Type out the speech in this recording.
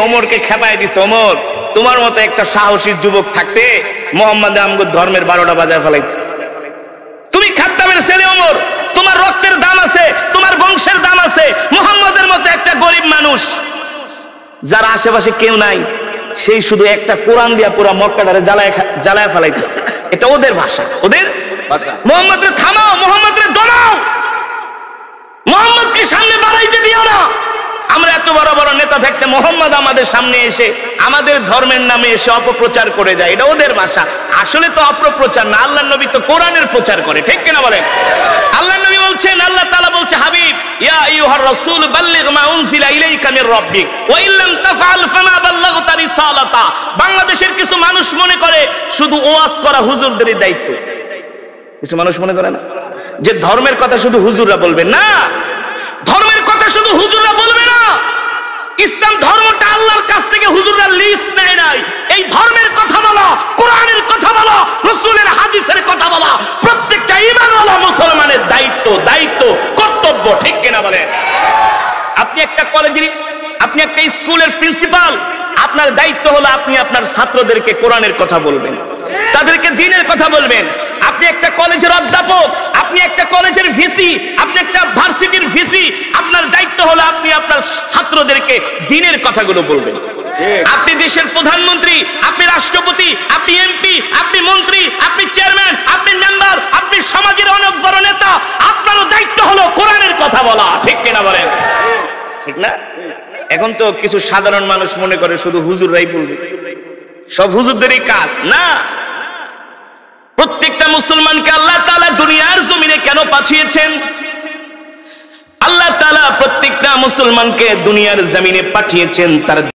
ওমরকে খেপায় দিছে, ওমর তোমার মতো একটা সাহসী যুবক থাকতে মুহাম্মদ আমগো ধর্মের 12টা বাজায় ফেলাইতেছে। তুমি খাত্তাবের ছেলে ওমর, তোমার রক্তের দাম আছে, তোমার বংশের দাম আছে। মুহাম্মদের মতো একটা গরিব মানুষ যার আশেপাশে কেউ নাই, সেই শুধু একটা কোরআন দিয়া পুরা মক্কাটারে জ্বালায় ফেলাইতেছে। এটা ওদের ভাষা, ওদের ভাষা। মুহাম্মদরে থামাও, মুহাম্মদরে দমাও, মুহাম্মদকে সামনে বাড়াইতে দিও না। আমরা এত বড় বড় নেতা থাকতে মুহাম্মদ আমাদের সামনে এসে আমাদের ধর্মের নামে এসে অপপ্রচার করে যায়, এটা ওদের ভাষা। আসলে তো অপপ্রচার না, আল্লাহর নবী তো কোরআনের প্রচার করে, ঠিক কিনা বলেন? আল্লাহর নবী বলছেন, আল্লাহ তাআলা বলছে, হাবিব ইয়া আইয়ুহার রাসূল বাল্লিগ মা উনজিলা ইলাইকা মির রাব্বিক ওয়া ইল্লাম তাফআল ফামা বাল্লাগতা রিসালাতা। বাংলাদেশের কিছু মানুষ মনে করে শুধু ওয়াজ করা হুজুরদেরই দায়িত্ব। কিছু মানুষ মনে করে না যে ধর্মের কথা শুধু হুজুররা বলবে, না, ধর্মের কথা শুধু হুজুররা বলবে না। ইসলাম ধর্মটা আল্লাহর কাছ থেকে হুজুররা লিস্ট নেয় নাই। এই ধর্মের কথা বলা, কোরআনের কথা বলা, রাসূলের হাদিসের কথা বলা প্রত্যেকটা ঈমানওয়ালা মুসলমানের দায়িত্ব, দায়িত্ব, কর্তব্য, ঠিক কিনা বলেন? আপনি একটা কলেজের, আপনি একটা স্কুলের প্রিন্সিপাল, আপনার দায়িত্ব হলো আপনি আপনার ছাত্রদেরকে কোরআনের কথা বলবেন, তাদেরকে দ্বীনের কথা বলবেন। আপনি একটা কলেজের অধ্যাপক, আপনি একটা কলেজের ভিসি, আপনি একটা ভার্সিটির ভিসি, আপনার দায়িত্ব হলো আপনি আপনার ছাত্রদেরকে দ্বীনের কথাগুলো বলবেন। আপনি দেশের প্রধানমন্ত্রী, আপনি রাষ্ট্রপতি, আপনি এমপি, আপনি মন্ত্রী, আপনি চেয়ারম্যান, আপনি মেম্বার, আপনি সমাজের অনেক বড় নেতা, আপনারও দায়িত্ব হলো কোরআনের কথা বলা, ঠিক কিনা বলেন? ঠিক না? এখন তো কিছু সাধারণ মানুষ মনে করে শুধু হুজুররাই বলবে, সব হুজুরদেরই কাজ। না, প্রত্যেকটা মুসলমানকে আল্লাহ তাআলা দুনিয়ার জমিনে কেন পাঠিয়েছেন? আল্লাহ তাআলা প্রত্যেকটা মুসলমানকে দুনিয়ার জমিনে পাঠিয়েছেন তার